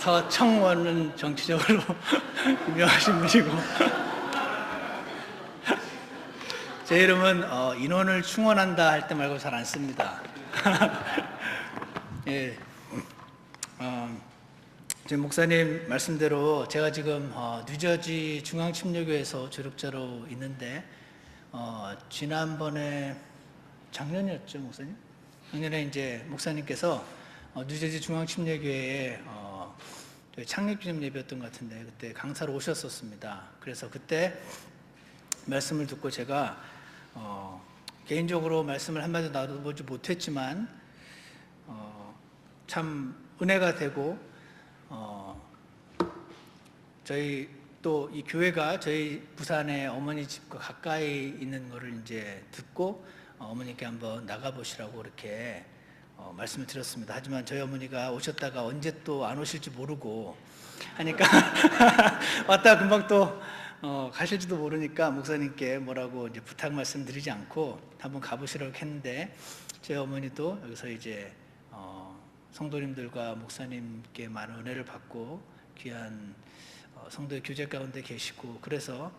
서청원은 정치적으로 유명하신 분이고 제 이름은 인원을 충원한다 할 때 말고 잘 안 씁니다. 예, 제 목사님 말씀대로 제가 지금 뉴저지 중앙침례교회에서 조력자로 있는데 지난번에 작년이었죠, 목사님? 작년에 이제 목사님께서 뉴저지 중앙침례교회에 창립기념 예배였던 것 같은데 그때 강사로 오셨었습니다. 그래서 그때 말씀을 듣고 제가 개인적으로 말씀을 한마디 나눠보지 못했지만 참 은혜가 되고 저희 또 이 교회가 저희 부산의 어머니 집과 가까이 있는 거를 이제 듣고 어머니께 한번 나가보시라고 이렇게 말씀을 드렸습니다. 하지만 저희 어머니가 오셨다가 언제 또 안 오실지 모르고 하니까 왔다가 금방 또 가실지도 모르니까 목사님께 뭐라고 이제 부탁 말씀드리지 않고 한번 가보시라고 했는데 저희 어머니도 여기서 이제 성도님들과 목사님께 많은 은혜를 받고 귀한 성도의 교제 가운데 계시고 그래서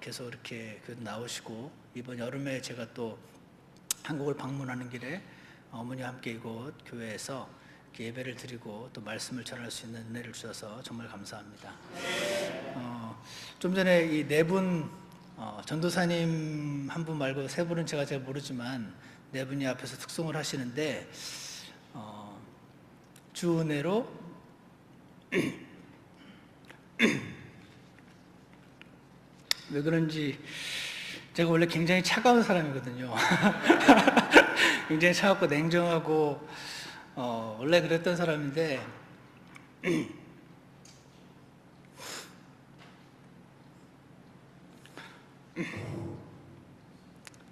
계속 이렇게 나오시고 이번 여름에 제가 또 한국을 방문하는 길에 어머니와 함께 이곳 교회에서 예배를 드리고 또 말씀을 전할 수 있는 은혜를 주셔서 정말 감사합니다. 좀 전에 이 네 분 전도사님 한 분 말고 세 분은 제가 잘 모르지만 네 분이 앞에서 특송을 하시는데 주 은혜로 왜 그런지 제가 원래 굉장히 차가운 사람이거든요. 굉장히 차갑고 냉정하고 원래 그랬던 사람인데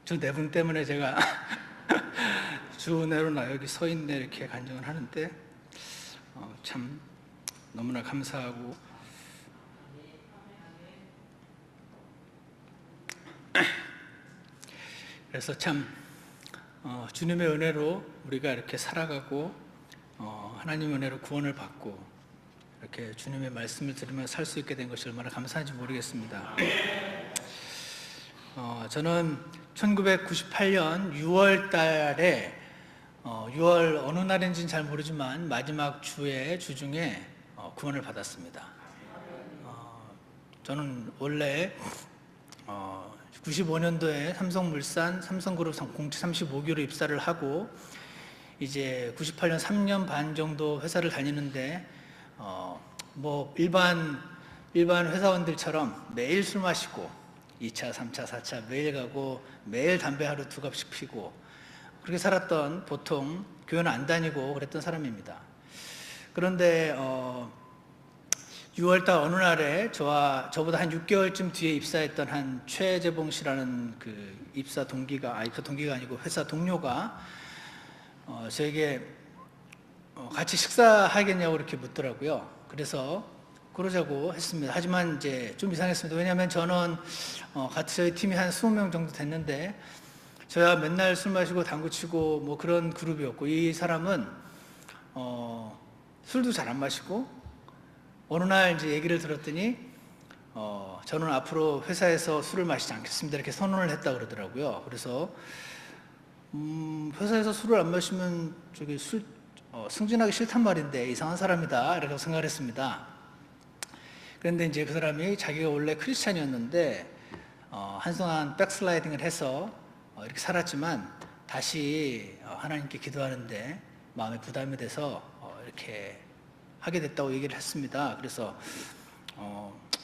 저 네 분 때문에 제가 주 은혜로 나 여기 서 있네 이렇게 간증을 하는데 참 너무나 감사하고 그래서 참 주님의 은혜로 우리가 이렇게 살아가고 하나님의 은혜로 구원을 받고 이렇게 주님의 말씀을 들으며 살 수 있게 된 것이 얼마나 감사한지 모르겠습니다. 저는 1998년 6월 달에 6월 어느 날인지는 잘 모르지만 마지막 주 중에 구원을 받았습니다. 저는 원래 95년도에 삼성물산 삼성그룹 공채 35기로 입사를 하고 이제 98년 3년 반 정도 회사를 다니는데 뭐 일반 회사원들처럼 매일 술 마시고 2차, 3차, 4차 매일 가고 매일 담배 하루 2갑씩 피고 그렇게 살았던 보통 교회는 안 다니고 그랬던 사람입니다. 그런데 6월달 어느 날에 저보다 한 6개월쯤 뒤에 입사했던 한 최재봉 씨라는 그 입사 동기가 그 동기가 아니고 회사 동료가 저에게 같이 식사하겠냐고 이렇게 묻더라고요. 그래서 그러자고 했습니다. 하지만 이제 좀 이상했습니다. 왜냐하면 저는 같이 저희 팀이 한 20명 정도 됐는데 저야 맨날 술 마시고 당구 치고 뭐 그런 그룹이었고 이 사람은 술도 잘 안 마시고 어느 날 이제 얘기를 들었더니 저는 앞으로 회사에서 술을 마시지 않겠습니다 이렇게 선언을 했다 그러더라고요. 그래서 회사에서 술을 안 마시면 저기 승진하기 싫단 말인데 이상한 사람이다 이렇게 생각을 했습니다. 그런데 이제 그 사람이 자기가 원래 크리스찬이었는데 한동안 백슬라이딩을 해서 이렇게 살았지만 다시 하나님께 기도하는데 마음에 부담이 돼서 이렇게 하게 됐다고 얘기를 했습니다. 그래서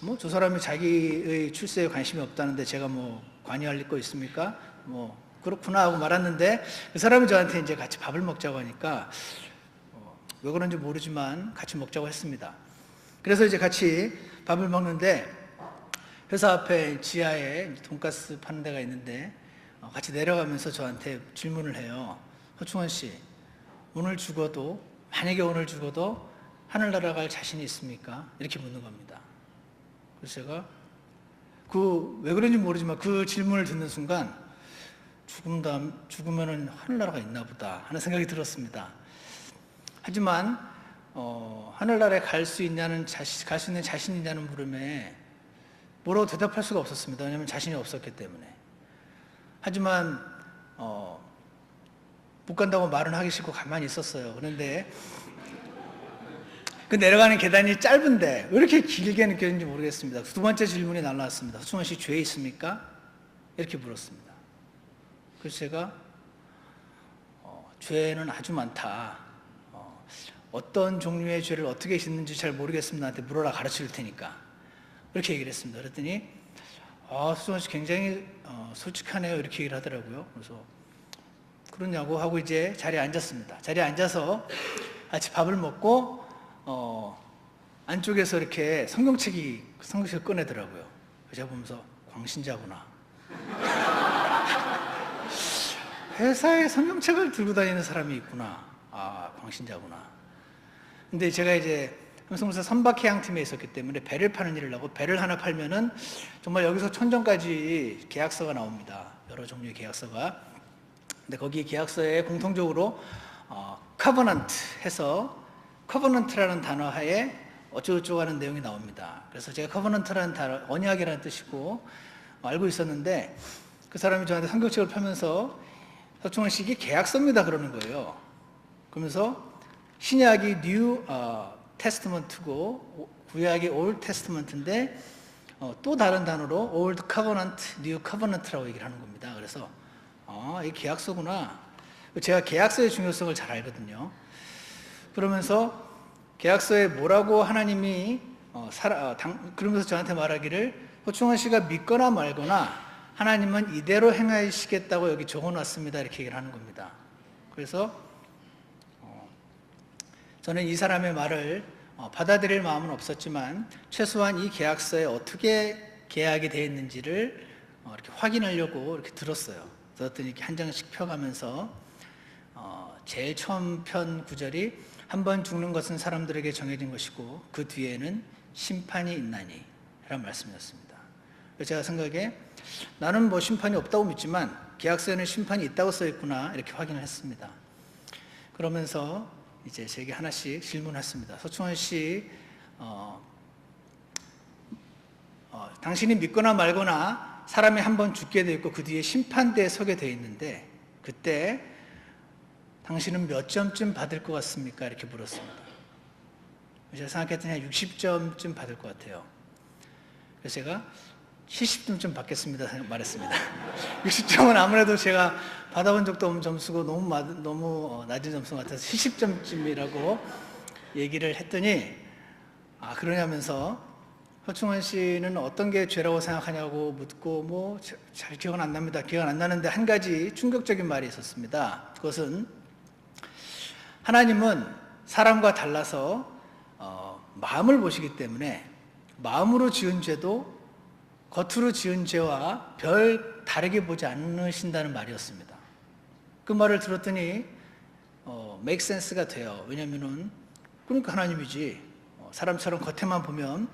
뭐 저 사람이 자기의 출세에 관심이 없다는데 제가 뭐 관여할 거 있습니까? 뭐 그렇구나 하고 말았는데 그 사람이 저한테 이제 같이 밥을 먹자고 하니까 왜 그런지 모르지만 같이 먹자고 했습니다. 그래서 이제 같이 밥을 먹는데 회사 앞에 지하에 돈가스 파는 데가 있는데 같이 내려가면서 저한테 질문을 해요. 허충원 씨, 만약에 오늘 죽어도 하늘나라 갈 자신이 있습니까? 이렇게 묻는 겁니다. 그래서 제가 왜 그런지 모르지만 그 질문을 듣는 순간 죽으면은 하늘나라가 있나 보다 하는 생각이 들었습니다. 하지만 하늘나라에 갈 수 있는 자신이 있냐는 물음에 뭐라고 대답할 수가 없었습니다. 왜냐하면 자신이 없었기 때문에. 하지만 못 간다고 말은 하기 싫고 가만히 있었어요. 그런데 그 내려가는 계단이 짧은데 왜 이렇게 길게 느껴지는지 모르겠습니다. 두 번째 질문이 날라왔습니다. 서충원 씨 죄 있습니까? 이렇게 물었습니다. 그래서 제가 죄는 아주 많다. 어떤 종류의 죄를 어떻게 씻는지 잘 모르겠습니다. 나한테 물어라, 가르칠 테니까. 이렇게 얘기를 했습니다. 그랬더니 서충원 씨 굉장히 솔직하네요. 이렇게 얘기를 하더라고요. 그래서 그러냐고 하고 이제 자리에 앉았습니다. 자리에 앉아서 같이 밥을 먹고 안쪽에서 이렇게 성경책을 꺼내더라고요. 제가 보면서 광신자구나. 회사에 성경책을 들고 다니는 사람이 있구나. 광신자구나. 근데 제가 이제 형성무사 선박해양팀에 있었기 때문에 배를 파는 일을 하고, 배를 하나 팔면은 정말 여기서 천정까지 계약서가 나옵니다. 여러 종류의 계약서가. 근데 거기 계약서에 공통적으로 커버넌트 해서 커버넌트라는 단어 하에 어쩌고저쩌고 하는 내용이 나옵니다. 그래서 제가 커버넌트라는 단어, 언약이라는 뜻이고 알고 있었는데, 그 사람이 저한테 성경책을 펴면서 서충원 씨 이게 계약서입니다 그러는 거예요. 그러면서 신약이 뉴 테스트먼트고 구약이 올드 테스트먼트인데 또 다른 단어로 올드 커버넌트, 뉴 커버넌트라고 얘기를 하는 겁니다. 그래서 이게 계약서구나. 제가 계약서의 중요성을 잘 알거든요. 그러면서 계약서에 뭐라고 하나님이 그러면서 저한테 말하기를, 서충원 씨가 믿거나 말거나 하나님은 이대로 행하시겠다고 여기 적어놨습니다. 이렇게 얘기를 하는 겁니다. 그래서 저는 이 사람의 말을 받아들일 마음은 없었지만 최소한 이 계약서에 어떻게 계약이 되어 있는지를 이렇게 확인하려고 이렇게 들었어요. 들었더니 이렇게 한 장씩 펴가면서 제일 처음 편 구절이 한 번 죽는 것은 사람들에게 정해진 것이고 그 뒤에는 심판이 있나니 라는 말씀이었습니다. 제가 생각에 나는 뭐 심판이 없다고 믿지만 계약서에는 심판이 있다고 써있구나 이렇게 확인을 했습니다. 그러면서 이제 제게 하나씩 질문했습니다. 서충원 씨, 당신이 믿거나 말거나 사람이 한 번 죽게 되어 있고 그 뒤에 심판대에 서게 되어 있는데 그때 당신은 몇 점쯤 받을 것 같습니까? 이렇게 물었습니다. 제가 생각했더니 한 60점쯤 받을 것 같아요. 그래서 제가 70점쯤 받겠습니다 말했습니다. 60점은 아무래도 제가 받아본 적도 없는 점수고 너무 낮은 점수 같아서 70점쯤이라고 얘기를 했더니 그러냐면서 서충원 씨는 어떤 게 죄라고 생각하냐고 묻고 잘 기억은 안 납니다. 기억은 안 나는데 한 가지 충격적인 말이 있었습니다. 그것은 하나님은 사람과 달라서 마음을 보시기 때문에 마음으로 지은 죄도 겉으로 지은 죄와 별 다르게 보지 않으신다는 말이었습니다. 그 말을 들었더니 make sense가 돼요. 왜냐면은 그러니까 하나님이지. 사람처럼 겉에만 보면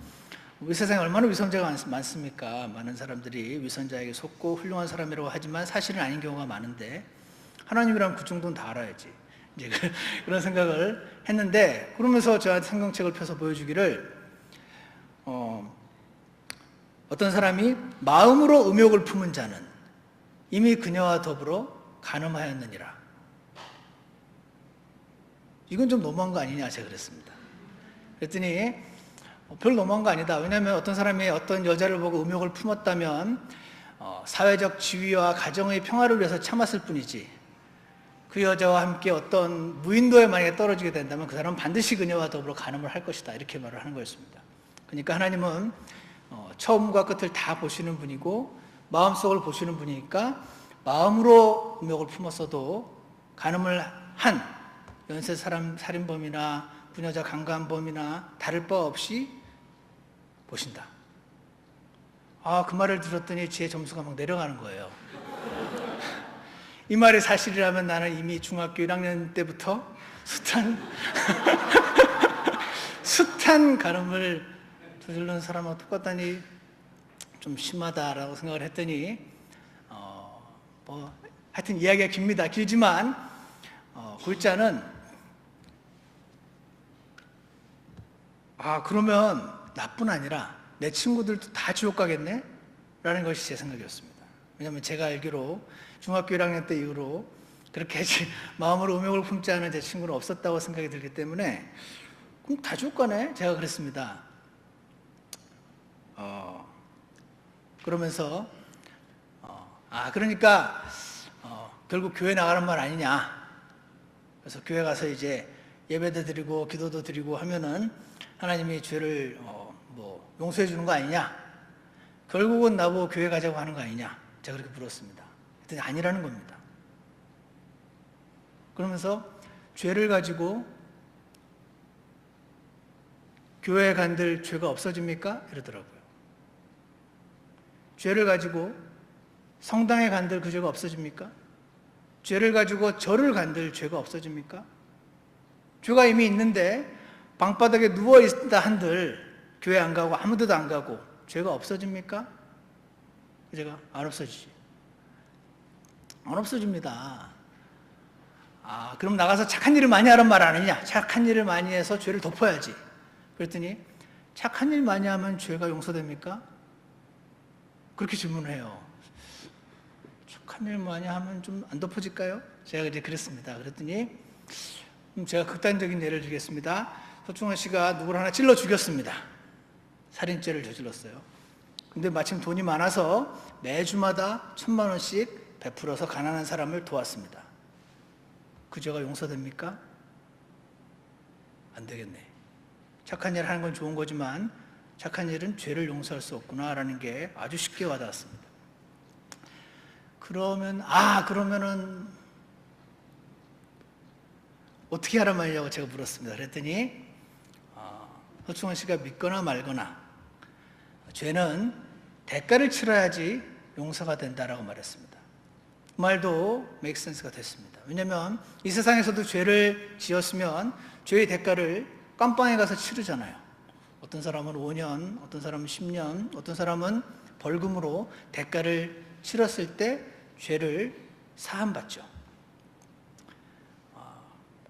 우리 세상에 얼마나 위선자가 많습니까? 많은 사람들이 위선자에게 속고 훌륭한 사람이라고 하지만 사실은 아닌 경우가 많은데 하나님이라면 그 정도는 다 알아야지. 이제 그런 생각을 했는데, 그러면서 저한테 성경책을 펴서 보여주기를 어떤 사람이 마음으로 음욕을 품은 자는 이미 그녀와 더불어 간음하였느니라. 이건 좀 너무한 거 아니냐 제가 그랬습니다. 그랬더니 별 너무한 거 아니다. 왜냐하면 어떤 사람이 어떤 여자를 보고 음욕을 품었다면 사회적 지위와 가정의 평화를 위해서 참았을 뿐이지, 그 여자와 함께 어떤 무인도에 만약에 떨어지게 된다면 그 사람은 반드시 그녀와 더불어 간음을 할 것이다. 이렇게 말을 하는 거였습니다. 그러니까 하나님은 처음과 끝을 다 보시는 분이고 마음속을 보시는 분이니까 마음으로 음욕을 품었어도 간음을 한 연쇄 살인범이나 부녀자 강간범이나 다를 바 없이 보신다. 그 말을 들었더니 제 점수가 막 내려가는 거예요. 이 말이 사실이라면 나는 이미 중학교 1학년 때부터 숱한 간음을 저지르는 사람하고 똑같다니 좀 심하다라고 생각을 했더니 하여튼 이야기가 길지만 글자는 그러면 나뿐 아니라 내 친구들도 다 지옥 가겠네? 라는 것이 제 생각이었습니다. 왜냐하면 제가 알기로 중학교 1학년 때 이후로 그렇게 마음으로 음욕을 품지 않은 제 친구는 없었다고 생각이 들기 때문에 그럼 다 지옥 가네? 제가 그랬습니다. 그러면서 그러니까 결국 교회 나가는 말 아니냐. 그래서 교회 가서 이제 예배도 드리고 기도도 드리고 하면은 하나님이 죄를 용서해 주는 거 아니냐. 결국은 나보고 교회 가자고 하는 거 아니냐. 제가 그렇게 물었습니다. 그랬더니 아니라는 겁니다. 그러면서 죄를 가지고 교회에 간들 죄가 없어집니까? 이러더라고요. 죄를 가지고 성당에 간들 그 죄가 없어집니까? 죄를 가지고 절을 간들 죄가 없어집니까? 죄가 이미 있는데 방바닥에 누워있다 한들 교회 안 가고 아무 데도 안 가고 죄가 없어집니까? 제가 안 없어지지. 안 없어집니다. 그럼 나가서 착한 일을 많이 하란 말 아니냐? 착한 일을 많이 해서 죄를 덮어야지. 그랬더니 착한 일 많이 하면 죄가 용서됩니까? 그렇게 질문해요. 착한 일 많이 하면 좀 안 덮어질까요? 제가 이제 그랬습니다. 그랬더니 제가 극단적인 예를 들겠습니다. 서충원 씨가 누구를 하나 찔러 죽였습니다. 살인죄를 저질렀어요. 근데 마침 돈이 많아서 매주마다 1,000만 원씩 베풀어서 가난한 사람을 도왔습니다. 그 죄가 용서됩니까? 안 되겠네. 착한 일 하는 건 좋은 거지만 착한 일은 죄를 용서할 수 없구나라는 게 아주 쉽게 와닿았습니다. 그러면은 어떻게 하란 말이냐고 제가 물었습니다. 그랬더니 서충원 씨가 믿거나 말거나 죄는 대가를 치러야지 용서가 된다라고 말했습니다. 그 말도 make sense가 됐습니다. 왜냐하면 이 세상에서도 죄를 지었으면 죄의 대가를 깜빵에 가서 치르잖아요. 어떤 사람은 5년, 어떤 사람은 10년, 어떤 사람은 벌금으로 대가를 치렀을 때 죄를 사함받죠.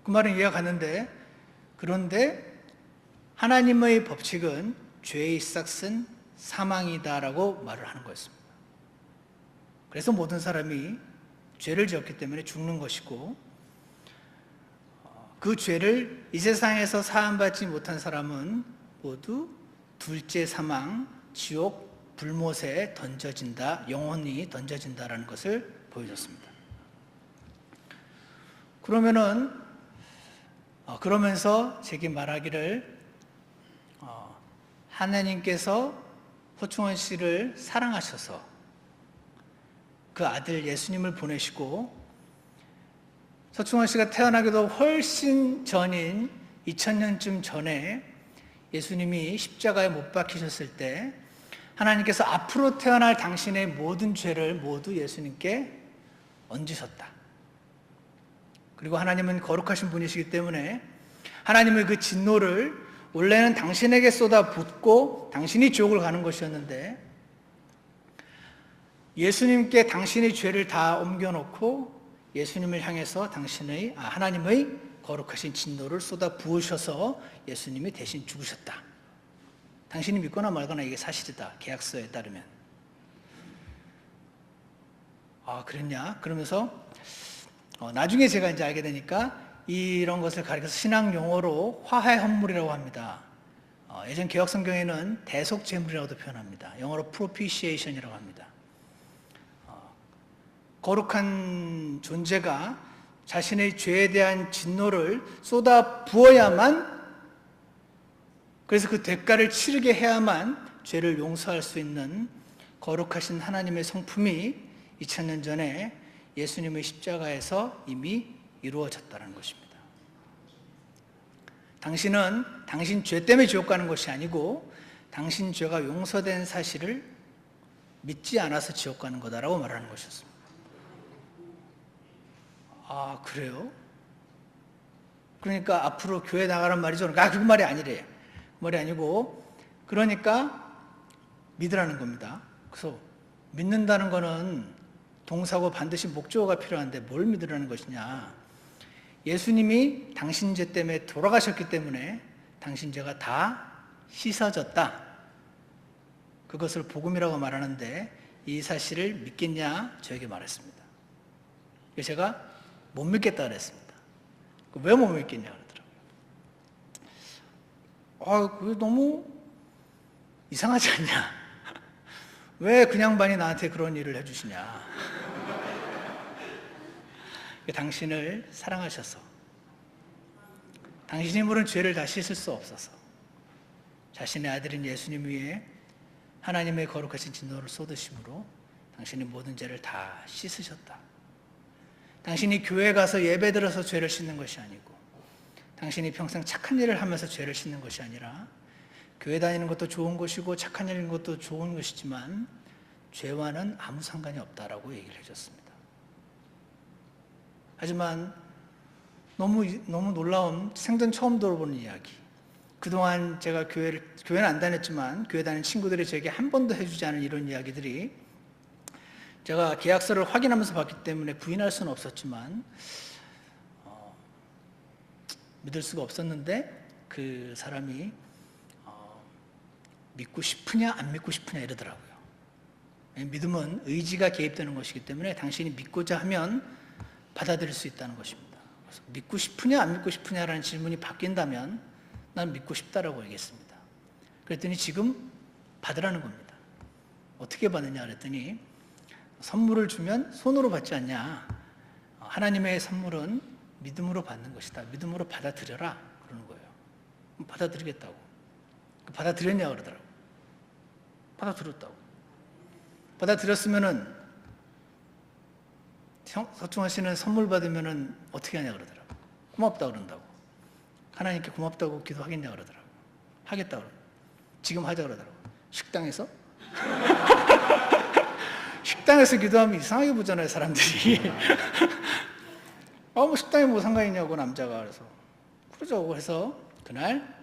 그 말은 이해가 가는데, 그런데 하나님의 법칙은 죄의 싹은 사망이다라고 말을 하는 거였습니다. 그래서 모든 사람이 죄를 지었기 때문에 죽는 것이고, 그 죄를 이 세상에서 사함받지 못한 사람은 모두 둘째 사망, 지옥, 불못에 던져진다, 영원히 던져진다라는 것을 보여줬습니다. 그러면서 제게 말하기를 하나님께서 서충원 씨를 사랑하셔서 그 아들 예수님을 보내시고 서충원 씨가 태어나기도 훨씬 전인 2000년쯤 전에 예수님이 십자가에 못 박히셨을 때 하나님께서 앞으로 태어날 당신의 모든 죄를 모두 예수님께 얹으셨다. 그리고 하나님은 거룩하신 분이시기 때문에 하나님의 그 진노를 원래는 당신에게 쏟아붓고 당신이 지옥을 가는 것이었는데 예수님께 당신의 죄를 다 옮겨놓고 예수님을 향해서 하나님의 거룩하신 진노를 쏟아 부으셔서 예수님이 대신 죽으셨다. 당신이 믿거나 말거나 이게 사실이다. 계약서에 따르면. 그랬냐? 그러면서 나중에 제가 이제 알게 되니까 이런 것을 가리켜서 신학 용어로 화해 헌물이라고 합니다. 예전 개혁 성경에는 대속 제물이라고도 표현합니다. 영어로 propitiation이라고 합니다. 거룩한 존재가 자신의 죄에 대한 진노를 쏟아 부어야만, 그래서 그 대가를 치르게 해야만 죄를 용서할 수 있는 거룩하신 하나님의 성품이 2000년 전에 예수님의 십자가에서 이미 이루어졌다는 것입니다. 당신은 당신 죄 때문에 지옥 가는 것이 아니고 당신 죄가 용서된 사실을 믿지 않아서 지옥 가는 거다라고 말하는 것이었습니다. 그래요? 그러니까 앞으로 교회 나가란 말이죠. 그 말이 아니래. 그 말이 아니고, 그러니까 믿으라는 겁니다. 그래서 믿는다는 거는 동사고 반드시 목적어가 필요한데 뭘 믿으라는 것이냐? 예수님이 당신 죄 때문에 돌아가셨기 때문에 당신 죄가 다 씻어졌다. 그것을 복음이라고 말하는데 이 사실을 믿겠냐 저에게 말했습니다. 그래서 제가 못 믿겠다 그랬습니다. 왜 못 믿겠냐 그러더라고요. 그게 너무 이상하지 않냐? 왜 그냥 반이 나한테 그런 일을 해주시냐? 당신을 사랑하셔서 당신이 모른 죄를 다 씻을 수 없어서 자신의 아들인 예수님 위에 하나님의 거룩하신 진노를 쏟으심으로 당신이 모든 죄를 다 씻으셨다. 당신이 교회 가서 예배 드려서 죄를 씻는 것이 아니고 당신이 평생 착한 일을 하면서 죄를 씻는 것이 아니라 교회 다니는 것도 좋은 것이고 착한 일인 것도 좋은 것이지만 죄와는 아무 상관이 없다라고 얘기를 해줬습니다. 하지만 너무 놀라운 생전 처음 들어보는 이야기. 그동안 제가 교회는 안 다녔지만 교회 다니는 친구들이 저에게 한 번도 해주지 않은 이런 이야기들이 제가 계약서를 확인하면서 봤기 때문에 부인할 수는 없었지만 믿을 수가 없었는데 그 사람이 믿고 싶으냐 안 믿고 싶으냐 이러더라고요. 믿음은 의지가 개입되는 것이기 때문에 당신이 믿고자 하면 받아들일 수 있다는 것입니다. 그래서 믿고 싶으냐 안 믿고 싶으냐라는 질문이 바뀐다면 난 믿고 싶다라고 얘기했습니다. 그랬더니 지금 받으라는 겁니다. 어떻게 받느냐 그랬더니 선물을 주면 손으로 받지 않냐. 하나님의 선물은 믿음으로 받는 것이다. 믿음으로 받아들여라 그러는 거예요. 받아들이겠다고. 받아들였냐 그러더라고요. 받아들였다고. 받아들였으면은 서충환 씨는 선물 받으면은 어떻게 하냐 그러더라고요. 고맙다 그런다고. 하나님께 고맙다고 기도하겠냐 그러더라고요. 하겠다 그러더라고요. 지금 하자 그러더라고요. 식당에서? 식당에서 기도하면 이상하게 보잖아요, 사람들이. 뭐 식당에 뭐 상관이냐고, 남자가. 그래서 그러자고 해서 그날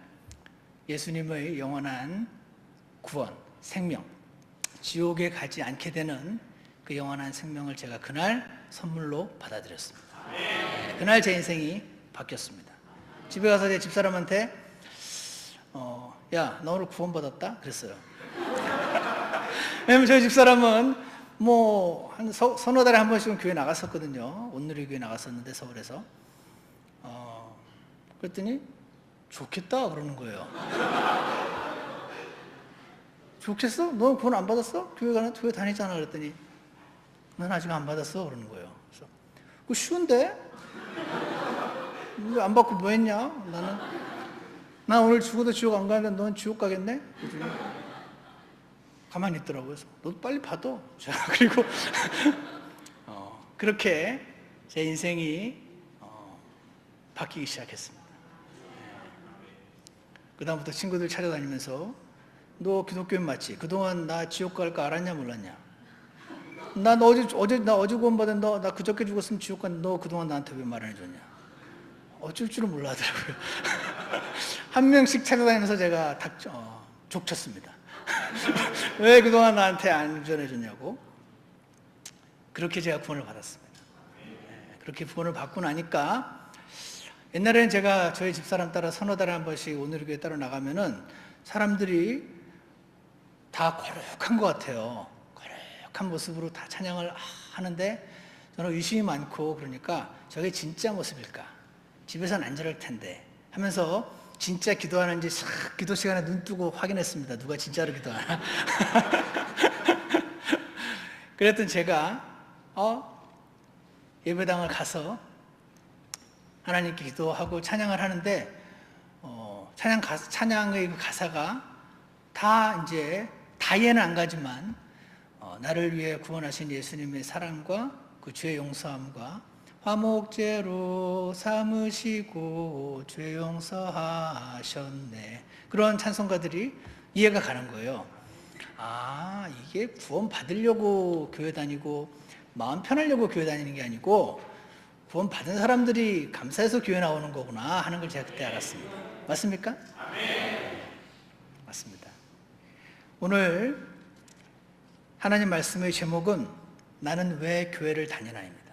예수님의 영원한 구원, 생명, 지옥에 가지 않게 되는 그 영원한 생명을 제가 그날 선물로 받아들였습니다. 그날 제 인생이 바뀌었습니다. 집에 가서 제 집사람한테 야, 너 오늘 구원받았다? 그랬어요. 왜냐면 저희 집사람은 뭐 한 서너 달에 한 번씩은 교회 나갔었거든요. 온누리 교회 나갔었는데 서울에서. 그랬더니 좋겠다 그러는 거예요. 좋겠어? 너 구원 안 받았어? 교회 다니잖아. 그랬더니 넌 아직 안 받았어 그러는 거예요. 그래서 그거 쉬운데? 안 받고 뭐 했냐? 난 오늘 죽어도 지옥 안 가는데 넌 지옥 가겠네? 가만히 있더라고요. 그래서 너도 빨리 받아. 자, 그리고 그렇게 제 인생이 바뀌기 시작했습니다. 그 다음부터 친구들 찾아다니면서 너 기독교인 맞지? 그동안 나 지옥 갈 거 알았냐 몰랐냐? 나 어제 구원받은 나 그저께 죽었으면 지옥 갔는데 너 그동안 나한테 왜 말 안 해줬냐? 어쩔 줄은 몰라 하더라고요. 한 명씩 찾아다니면서 제가 족쳤습니다. 왜 그동안 나한테 안 전해줬냐고. 그렇게 제가 구원을 받았습니다. 그렇게 구원을 받고 나니까 옛날에는 제가 저희 집사람 따라 서너 달에 한 번씩 오늘교회 따로 나가면은 사람들이 다 거룩한 것 같아요. 거룩한 모습으로 다 찬양을 하는데 저는 의심이 많고 그러니까 저게 진짜 모습일까? 집에서는 안 저럴 텐데 하면서 진짜 기도하는지 싹 기도 시간에 눈 뜨고 확인했습니다. 누가 진짜로 기도하나? 그랬더니 제가 예배당을 가서 하나님께 기도하고 찬양을 하는데 찬양의 그 가사가 다 이제 다 이해는 안 가지만 나를 위해 구원하신 예수님의 사랑과 그 죄 용서함과 화목제로 삼으시고 죄 용서하셨네. 그런 찬송가들이 이해가 가는 거예요. 이게 구원 받으려고 교회 다니고 마음 편하려고 교회 다니는 게 아니고 구원 받은 사람들이 감사해서 교회 나오는 거구나 하는 걸 제가 그때 알았습니다. 맞습니까? 네. 맞습니다. 오늘 하나님 말씀의 제목은 나는 왜 교회를 다니나입니다.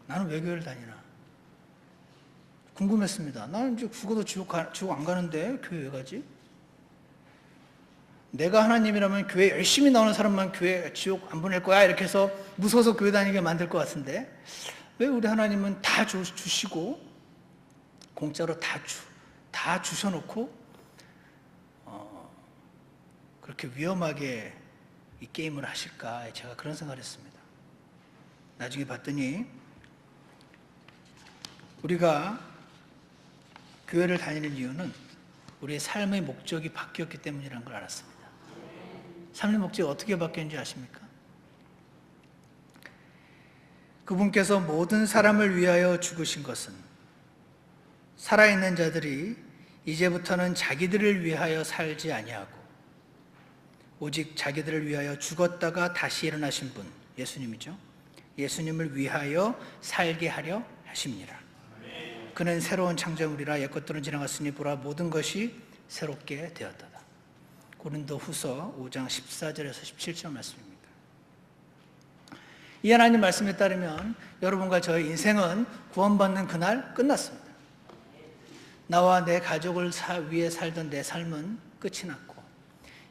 나는 왜 교회를 다니나? 궁금했습니다. 나는 이제 죽어도 지옥 안 가는데 교회 왜 가지? 내가 하나님이라면 교회 열심히 나오는 사람만 교회 지옥 안 보낼 거야 이렇게 해서 무서워서 교회 다니게 만들 것 같은데, 왜 우리 하나님은 다 주시고 공짜로 다 주셔놓고 그렇게 위험하게 이 게임을 하실까, 제가 그런 생각을 했습니다. 나중에 봤더니 우리가 교회를 다니는 이유는 우리의 삶의 목적이 바뀌었기 때문이라는 걸 알았습니다. 삶의 목적이 어떻게 바뀌었는지 아십니까? 그분께서 모든 사람을 위하여 죽으신 것은 살아있는 자들이 이제부터는 자기들을 위하여 살지 아니하고 오직 자기들을 위하여 죽었다가 다시 일어나신 분, 예수님이죠. 예수님을 위하여 살게 하려 하십니다. 그는 새로운 창조물이라 옛것들은 지나갔으니 보라 모든 것이 새롭게 되었다. 고린도후서 5장 14절에서 17절 말씀입니다. 이 하나님 말씀에 따르면 여러분과 저의 인생은 구원받는 그날 끝났습니다. 나와 내 가족을 위해 살던 내 삶은 끝이 났고,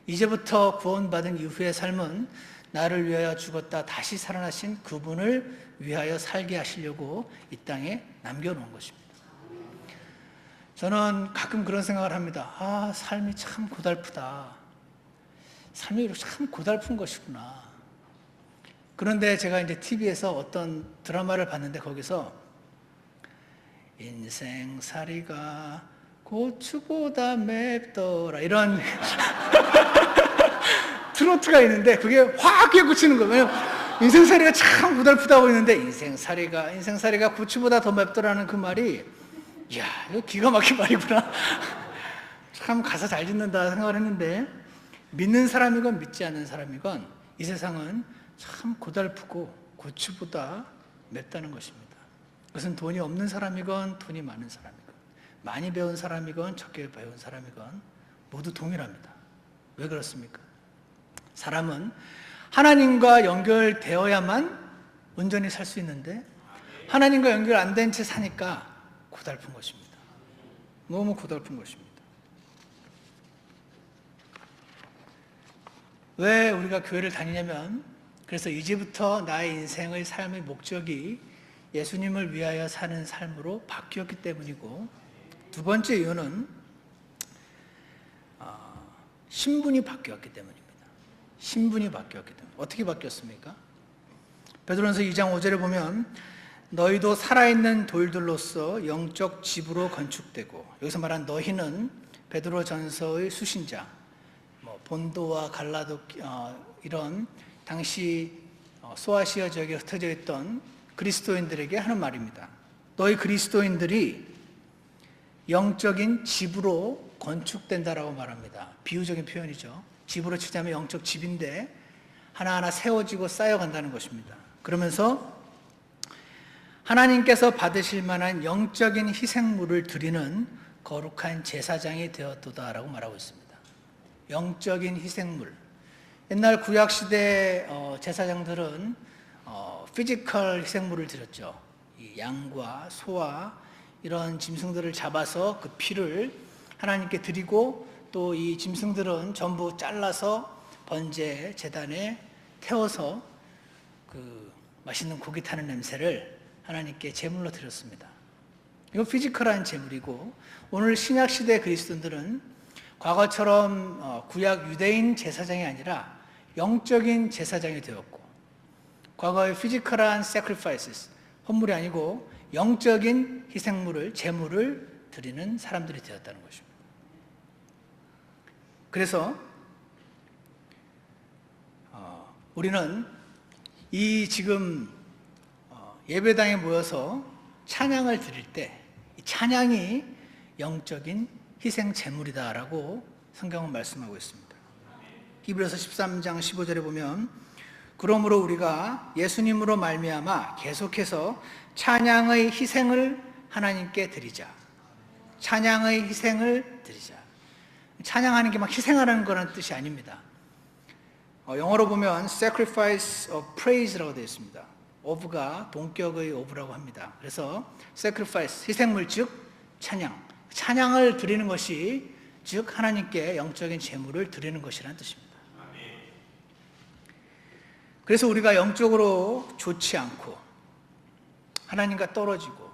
이제부터 구원받은 이후의 삶은 나를 위하여 죽었다 다시 살아나신 그분을 위하여 살게 하시려고 이 땅에 남겨놓은 것입니다. 저는 가끔 그런 생각을 합니다. 삶이 참 고달프다. 삶이 참 고달픈 것이구나. 그런데 제가 이제 TV에서 어떤 드라마를 봤는데 거기서 인생살이가 고추보다 맵더라 이런 트로트가 있는데 그게 확 깨우치는 거예요. 왜냐면 인생살이가 참 고달프다고 했는데 인생살이가 고추보다 더 맵더라는 그 말이, 이야, 이거 기가 막힌 말이구나. 참 가사 잘 짓는다 생각을 했는데, 믿는 사람이건 믿지 않는 사람이건 이 세상은 참 고달프고 고추보다 맵다는 것입니다. 그것은 돈이 없는 사람이건 돈이 많은 사람이건 많이 배운 사람이건 적게 배운 사람이건 모두 동일합니다. 왜 그렇습니까? 사람은 하나님과 연결되어야만 온전히 살 수 있는데 하나님과 연결 안 된 채 사니까 고달픈 것입니다. 너무 고달픈 것입니다. 왜 우리가 교회를 다니냐면, 그래서 이제부터 나의 인생의 삶의 목적이 예수님을 위하여 사는 삶으로 바뀌었기 때문이고, 두 번째 이유는 신분이 바뀌었기 때문입니다. 신분이 바뀌었기 때문에. 어떻게 바뀌었습니까? 베드로전서 2장 5절에 보면 너희도 살아있는 돌들로서 영적 집으로 건축되고, 여기서 말한 너희는 베드로전서의 수신자, 본도와 갈라도 이런 당시 소아시아 지역에 흩어져 있던 그리스도인들에게 하는 말입니다. 너희 그리스도인들이 영적인 집으로 건축된다라고 말합니다. 비유적인 표현이죠. 집으로 치자면 영적 집인데 하나하나 세워지고 쌓여간다는 것입니다. 그러면서 하나님께서 받으실 만한 영적인 희생물을 드리는 거룩한 제사장이 되었도다라고 말하고 있습니다. 영적인 희생물. 옛날 구약시대 제사장들은 피지컬 희생물을 드렸죠. 이 양과 소와 이런 짐승들을 잡아서 그 피를 하나님께 드리고, 또 이 짐승들은 전부 잘라서 번제 제단에 태워서 그 맛있는 고기 타는 냄새를 하나님께 제물로 드렸습니다. 이거 피지컬한 제물이고, 오늘 신약시대 그리스도인들은 과거처럼 구약 유대인 제사장이 아니라 영적인 제사장이 되었고, 과거의 피지컬한 sacrifices, 헌물이 아니고 영적인 희생물을, 제물을 드리는 사람들이 되었다는 것입니다. 그래서 우리는 이 지금 예배당에 모여서 찬양을 드릴 때 이 찬양이 영적인 희생 제물이다라고 성경은 말씀하고 있습니다. 히브리서 13장 15절에 보면 그러므로 우리가 예수님으로 말미암아 계속해서 찬양의 희생을 하나님께 드리자. 찬양의 희생을 드리자. 찬양하는 게 막 희생하라는 거라는 뜻이 아닙니다. 영어로 보면 sacrifice of praise라고 되어 있습니다. of가 동격의 of라고 합니다. 그래서 sacrifice, 희생물 즉 찬양. 찬양을 드리는 것이 즉 하나님께 영적인 제물을 드리는 것이라는 뜻입니다. 그래서 우리가 영적으로 좋지 않고 하나님과 떨어지고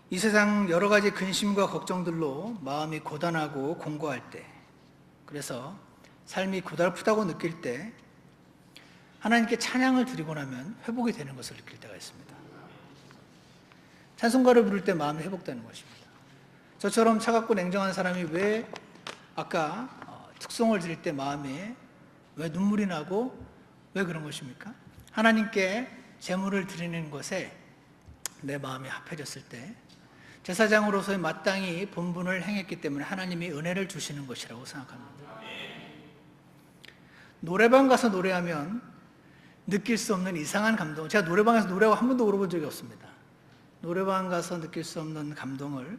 이 세상 여러 가지 근심과 걱정들로 마음이 고단하고 공고할 때, 그래서 삶이 고달프다고 느낄 때 하나님께 찬양을 드리고 나면 회복이 되는 것을 느낄 때가 있습니다. 찬송가를 부를 때 마음이 회복되는 것입니다. 저처럼 차갑고 냉정한 사람이 왜 아까 특송을 드릴 때 마음에 왜 눈물이 나고 왜 그런 것입니까? 하나님께 제물을 드리는 것에 내 마음이 합해졌을 때 제사장으로서의 마땅히 본분을 행했기 때문에 하나님이 은혜를 주시는 것이라고 생각합니다. 노래방 가서 노래하면 느낄 수 없는 이상한 감동, 제가 노래방에서 노래하고 한 번도 울어본 적이 없습니다. 노래방 가서 느낄 수 없는 감동을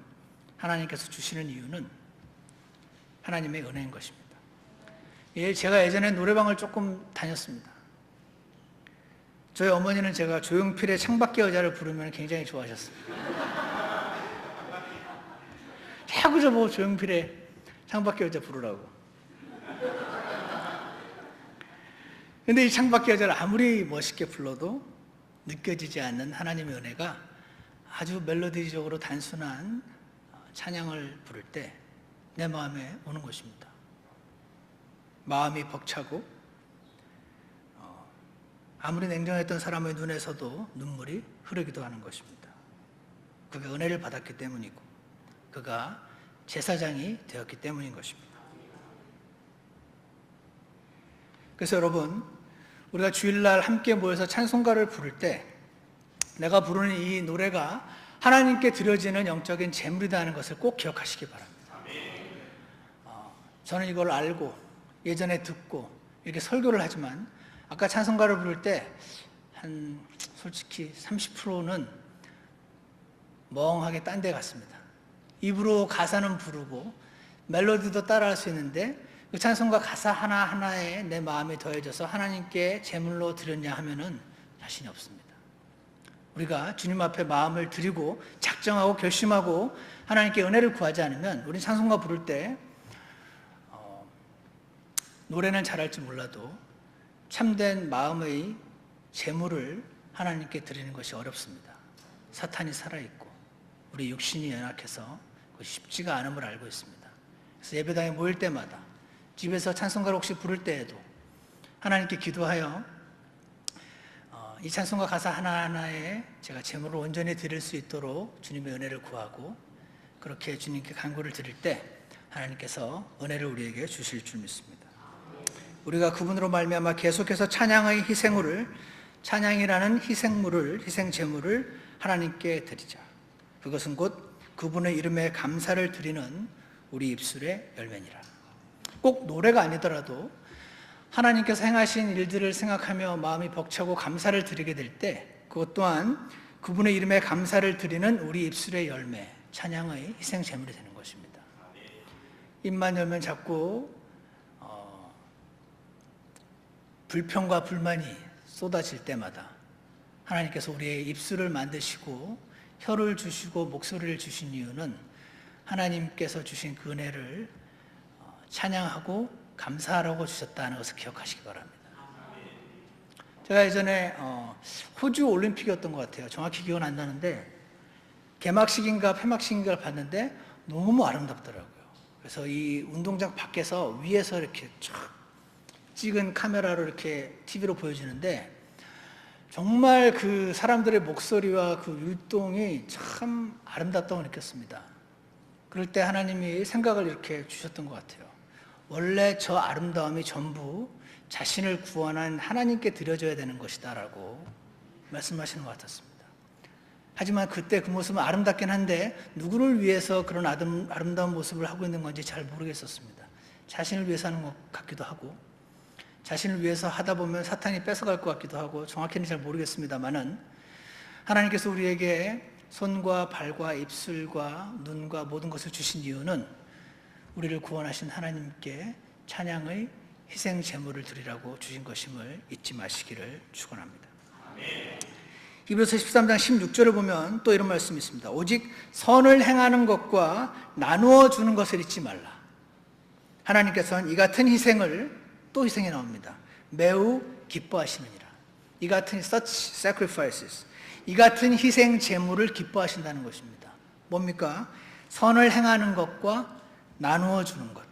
하나님께서 주시는 이유는 하나님의 은혜인 것입니다. 제가 예전에 노래방을 조금 다녔습니다. 저희 어머니는 제가 조용필의 창밖의 여자를 부르면 굉장히 좋아하셨습니다. 자꾸 저보고 조용필의 창밖의 여자 부르라고. 근데 이 창밖의 여자를 아무리 멋있게 불러도 느껴지지 않는 하나님의 은혜가 아주 멜로디적으로 단순한 찬양을 부를 때 내 마음에 오는 것입니다. 마음이 벅차고 아무리 냉정했던 사람의 눈에서도 눈물이 흐르기도 하는 것입니다. 그가 은혜를 받았기 때문이고 그가 제사장이 되었기 때문인 것입니다. 그래서 여러분, 우리가 주일날 함께 모여서 찬송가를 부를 때 내가 부르는 이 노래가 하나님께 드려지는 영적인 제물이다 하는 것을 꼭 기억하시기 바랍니다. 저는 이걸 알고 예전에 듣고 이렇게 설교를 하지만 아까 찬송가를 부를 때 한 솔직히 30%는 멍하게 딴 데 갔습니다. 입으로 가사는 부르고 멜로디도 따라할 수 있는데 그 찬송가 가사 하나하나에 내 마음이 더해져서 하나님께 제물로 드렸냐 하면은 자신이 없습니다. 우리가 주님 앞에 마음을 드리고 작정하고 결심하고 하나님께 은혜를 구하지 않으면 우리 찬송가 부를 때 노래는 잘할지 몰라도 참된 마음의 제물을 하나님께 드리는 것이 어렵습니다. 사탄이 살아있고 우리 육신이 연약해서 쉽지가 않음을 알고 있습니다. 그래서 예배당에 모일 때마다 집에서 찬송가를 혹시 부를 때에도 하나님께 기도하여 이 찬송가 가사 하나하나에 제가 제물을 온전히 드릴 수 있도록 주님의 은혜를 구하고 그렇게 주님께 간구를 드릴 때 하나님께서 은혜를 우리에게 주실 줄 믿습니다. 우리가 그분으로 말미암아 계속해서 찬양의 희생물을, 찬양이라는 희생 제물을 하나님께 드리자. 그것은 곧 그분의 이름에 감사를 드리는 우리 입술의 열매니라. 꼭 노래가 아니더라도 하나님께서 행하신 일들을 생각하며 마음이 벅차고 감사를 드리게 될 때 그것 또한 그분의 이름에 감사를 드리는 우리 입술의 열매, 찬양의 희생 제물이 되는 것입니다. 입만 열면 자꾸 불평과 불만이 쏟아질 때마다 하나님께서 우리의 입술을 만드시고 혀를 주시고 목소리를 주신 이유는 하나님께서 주신 그 은혜를 찬양하고 감사하라고 주셨다는 것을 기억하시기 바랍니다. 제가 예전에 호주 올림픽이었던 것 같아요. 정확히 기억은 안 나는데 개막식인가 폐막식인가를 봤는데 너무 아름답더라고요. 그래서 이 운동장 밖에서 위에서 이렇게 쫙 찍은 카메라로 이렇게 TV로 보여지는데 정말 그 사람들의 목소리와 그 율동이 참 아름답다고 느꼈습니다. 그럴 때 하나님이 생각을 이렇게 주셨던 것 같아요. 원래 저 아름다움이 전부 자신을 구원한 하나님께 드려져야 되는 것이다 라고 말씀하시는 것 같았습니다. 하지만 그때 그 모습은 아름답긴 한데 누구를 위해서 그런 아름다운 모습을 하고 있는 건지 잘 모르겠었습니다. 자신을 위해서 하는 것 같기도 하고 자신을 위해서 하다 보면 사탄이 뺏어갈 것 같기도 하고 정확히는 잘 모르겠습니다만은 하나님께서 우리에게 손과 발과 입술과 눈과 모든 것을 주신 이유는 우리를 구원하신 하나님께 찬양의 희생 제물을 드리라고 주신 것임을 잊지 마시기를 축원합니다. 히브리서 13장 16절을 보면 또 이런 말씀이 있습니다. 오직 선을 행하는 것과 나누어 주는 것을 잊지 말라. 하나님께서는 이 같은 희생을, 또 희생이 나옵니다. 매우 기뻐하시느니라. 이 같은 such sacrifices, 이 같은 희생 제물을 기뻐하신다는 것입니다. 뭡니까? 선을 행하는 것과 나누어 주는 것.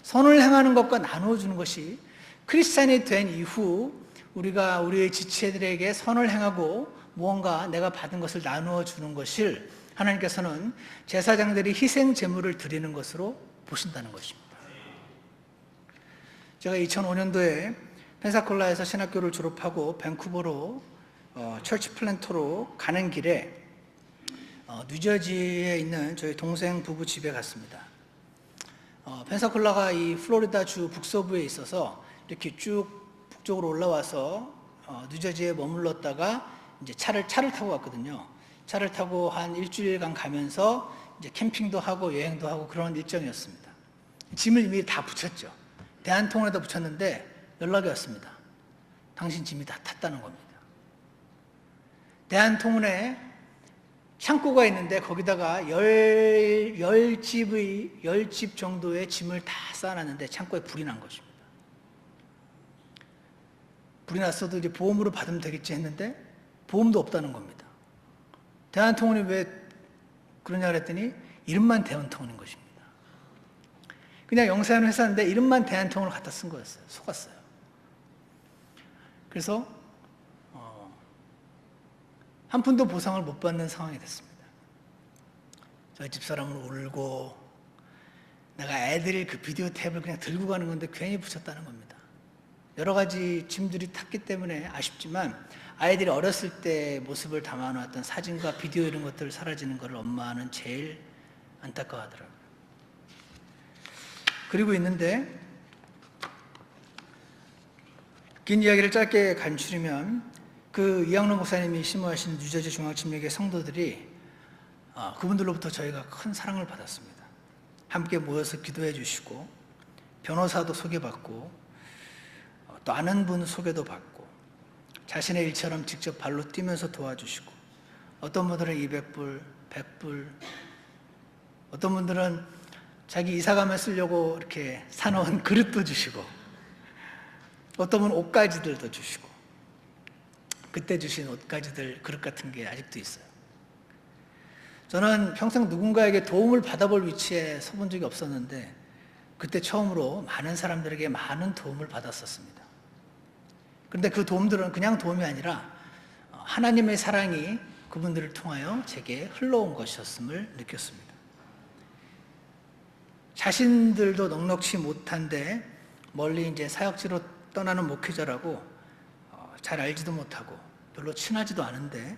선을 행하는 것과 나누어 주는 것이 크리스찬이 된 이후 우리가 우리의 지체들에게 선을 행하고 무언가 내가 받은 것을 나누어 주는 것을 하나님께서는 제사장들이 희생 제물을 드리는 것으로 보신다는 것입니다. 제가 2005년도에 펜사콜라에서 신학교를 졸업하고 밴쿠버로 처치 플랜터로 가는 길에 뉴저지에 있는 저희 동생 부부 집에 갔습니다. 펜사콜라가 이 플로리다 주 북서부에 있어서 이렇게 쭉 북쪽으로 올라와서 뉴저지에 머물렀다가 이제 차를 타고 갔거든요. 차를 타고 한 일주일간 가면서 이제 캠핑도 하고 여행도 하고 그런 일정이었습니다. 짐을 이미 다 붙였죠. 대한통운에다 붙였는데 연락이 왔습니다. 당신 짐이 다 탔다는 겁니다. 대한통운에 창고가 있는데 거기다가 10집 정도의 짐을 다 쌓아놨는데 창고에 불이 난 것입니다. 불이 났어도 이제 보험으로 받으면 되겠지 했는데 보험도 없다는 겁니다. 대한통운이 왜 그러냐 그랬더니 이름만 대한통운인 것입니다. 그냥 영세한 회사인데 이름만 대한통운을 갖다 쓴 거였어요. 속았어요. 그래서 한 푼도 보상을 못 받는 상황이 됐습니다. 저희 집사람은 울고 내가 애들 그 비디오 탭을 그냥 들고 가는 건데 괜히 붙였다는 겁니다. 여러 가지 짐들이 탔기 때문에 아쉽지만 아이들이 어렸을 때 모습을 담아놓았던 사진과 비디오 이런 것들 사라지는 것을 엄마는 제일 안타까워하더라고요. 그리고 있는데 긴 이야기를 짧게 간추리면 그 이양로 목사님이 심호하신 뉴저지 중앙침례교회 성도들이 그분들로부터 저희가 큰 사랑을 받았습니다. 함께 모여서 기도해 주시고 변호사도 소개받고 또 아는 분 소개도 받고 자신의 일처럼 직접 발로 뛰면서 도와주시고 어떤 분들은 200불, 100불, 어떤 분들은 자기 이사가면 쓰려고 이렇게 사놓은 그릇도 주시고 어떤 분은 옷가지들도 주시고 그때 주신 옷가지들, 그릇 같은 게 아직도 있어요. 저는 평생 누군가에게 도움을 받아볼 위치에 서본 적이 없었는데 그때 처음으로 많은 사람들에게 많은 도움을 받았었습니다. 그런데 그 도움들은 그냥 도움이 아니라 하나님의 사랑이 그분들을 통하여 제게 흘러온 것이었음을 느꼈습니다. 자신들도 넉넉지 못한데 멀리 이제 사역지로 떠나는 목회자라고 잘 알지도 못하고 별로 친하지도 않은데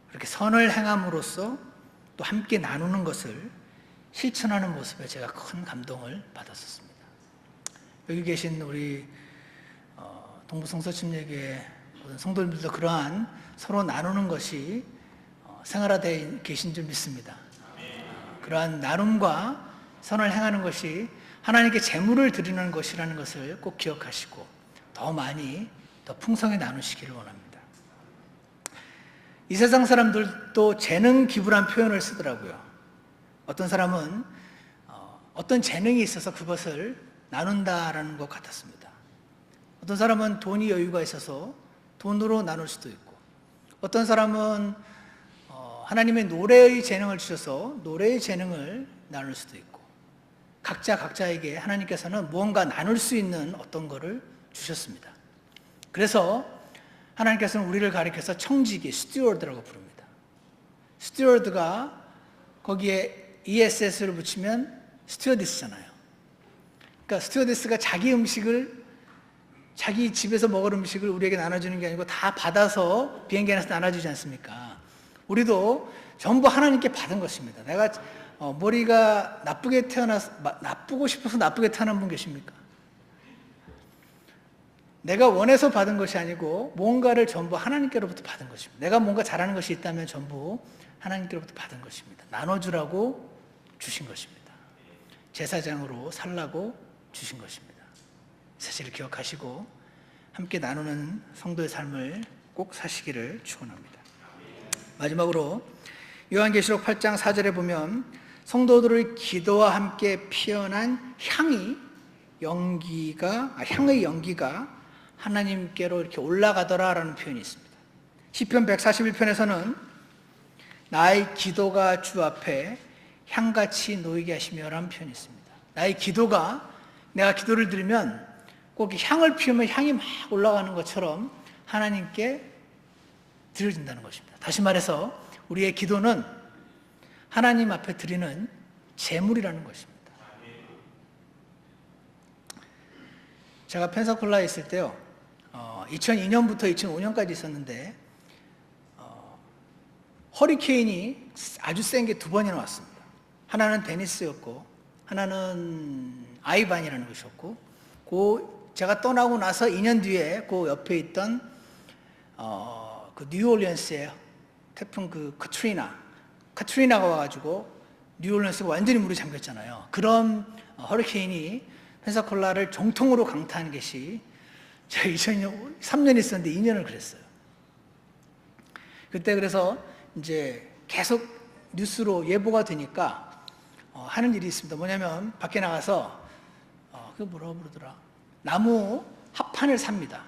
그렇게 선을 행함으로써 또 함께 나누는 것을 실천하는 모습에 제가 큰 감동을 받았었습니다. 여기 계신 우리 동부성서침례교회 모든 성도님들도 그러한 서로 나누는 것이 생활화되어 계신 줄 믿습니다. 그러한 나눔과 선을 행하는 것이 하나님께 제물을 드리는 것이라는 것을 꼭 기억하시고 더 많이 더 풍성히 나누시기를 원합니다. 이 세상 사람들도 재능 기부란 표현을 쓰더라고요. 어떤 사람은 어떤 재능이 있어서 그것을 나눈다라는 것 같았습니다. 어떤 사람은 돈이 여유가 있어서 돈으로 나눌 수도 있고 어떤 사람은 하나님의 노래의 재능을 주셔서 노래의 재능을 나눌 수도 있고 각자에게 하나님께서는 무언가 나눌 수 있는 어떤 것을 주셨습니다. 그래서 하나님께서는 우리를 가리켜서 청지기, 스튜어드라고 부릅니다. 스튜어드가 거기에 ESS를 붙이면 스튜어디스잖아요. 그러니까 스튜어디스가 자기 음식을 자기 집에서 먹을 음식을 우리에게 나눠주는 게 아니고 다 받아서 비행기 안에서 나눠주지 않습니까? 우리도 전부 하나님께 받은 것입니다. 내가 머리가 나쁘고 싶어서 나쁘게 태어난 분 계십니까? 내가 원해서 받은 것이 아니고 뭔가를 전부 하나님께로부터 받은 것입니다. 내가 뭔가 잘하는 것이 있다면 전부 하나님께로부터 받은 것입니다. 나눠주라고 주신 것입니다. 제사장으로 살라고 주신 것입니다. 사실을 기억하시고 함께 나누는 성도의 삶을 꼭 사시기를 축원합니다. 마지막으로 요한계시록 8장 4절에 보면 성도들의 기도와 함께 피어난 향의 연기가 하나님께로 이렇게 올라가더라라는 표현이 있습니다. 시편 141편에서는 나의 기도가 주 앞에 향같이 놓이게 하시며라는 표현이 있습니다. 나의 기도가, 내가 기도를 드리면 꼭 향을 피우면 향이 막 올라가는 것처럼 하나님께 드려진다는 것입니다. 다시 말해서 우리의 기도는 하나님 앞에 드리는 제물이라는 것입니다. 제가 펜사콜라에 있을 때요, 2002년부터 2005년까지 있었는데 허리케인이 아주 센 게 두 번이나 왔습니다. 하나는 데니스였고 하나는 아이반이라는 것이었고, 제가 떠나고 나서 2년 뒤에 그 옆에 있던 그 뉴올리언스의 태풍 카트리나가 와가지고 뉴올리언스가 완전히 물에 잠겼잖아요. 그런 허리케인이 펜사콜라를 정통으로 강타한 것이 제가 2003년 있었는데 2년을 그랬어요. 그때 그래서 이제 계속 뉴스로 예보가 되니까 하는 일이 있습니다. 뭐냐면 밖에 나가서 그거 뭐라고 부르더라? 나무 합판을 삽니다.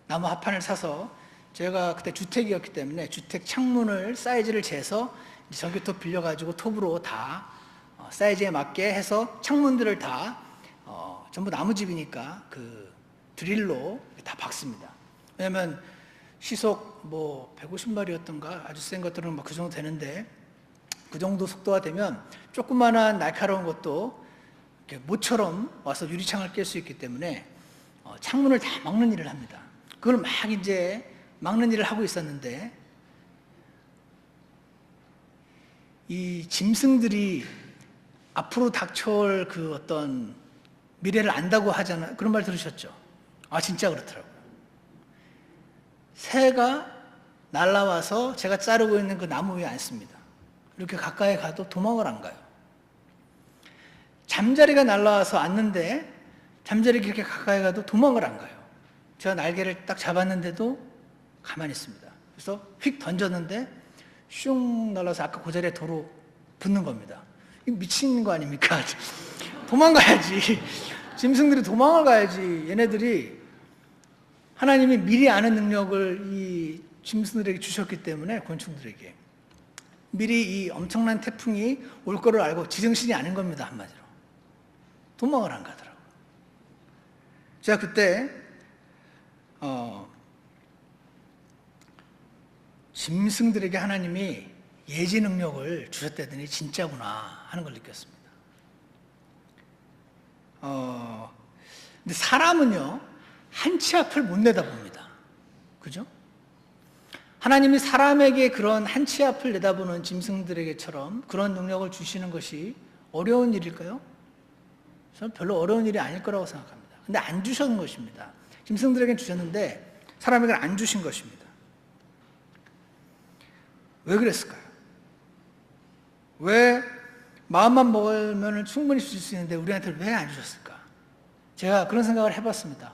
나무 합판을 사서 제가 그때 주택이었기 때문에 주택 창문을 사이즈를 재서 전기톱 빌려가지고 톱으로 다 사이즈에 맞게 해서 창문들을 다 전부 나무집이니까 그 드릴로 다 박습니다. 왜냐면 시속 뭐 150마리였던가 아주 센 것들은 막 그 정도 되는데, 그 정도 속도가 되면 조그마한 날카로운 것도 이렇게 모처럼 와서 유리창을 깰 수 있기 때문에 창문을 다 막는 일을 합니다. 그걸 막 이제 막는 일을 하고 있었는데, 이 짐승들이 앞으로 닥쳐올 그 어떤 미래를 안다고 하잖아요. 그런 말 들으셨죠? 진짜 그렇더라고요. 새가 날아와서 제가 자르고 있는 그 나무 위에 앉습니다. 이렇게 가까이 가도 도망을 안 가요. 잠자리가 날아와서 앉는데 잠자리가 이렇게 가까이 가도 도망을 안 가요. 제가 날개를 딱 잡았는데도 가만히 있습니다. 그래서 휙 던졌는데 슝 날아서 아까 그 자리에 도로 붙는 겁니다. 이거 미친 거 아닙니까? 도망가야지. 짐승들이 도망을 가야지. 얘네들이 하나님이 미리 아는 능력을 이 짐승들에게 주셨기 때문에, 곤충들에게 미리 이 엄청난 태풍이 올 거를 알고 지정신이 아닌 겁니다. 한마디로 도망을 안 가더라고요. 제가 그때 짐승들에게 하나님이 예지 능력을 주셨다더니 진짜구나 하는 걸 느꼈습니다. 근데 사람은요, 한치 앞을 못 내다봅니다. 그죠? 하나님이 사람에게 그런 한치 앞을 내다보는 짐승들에게처럼 그런 능력을 주시는 것이 어려운 일일까요? 저는 별로 어려운 일이 아닐 거라고 생각합니다. 근데 안 주신 것입니다. 짐승들에게는 주셨는데 사람에게는 안 주신 것입니다. 왜 그랬을까요? 왜 마음만 먹으면 충분히 주실 수 있는데 우리한테 왜 안 주셨을까? 제가 그런 생각을 해봤습니다.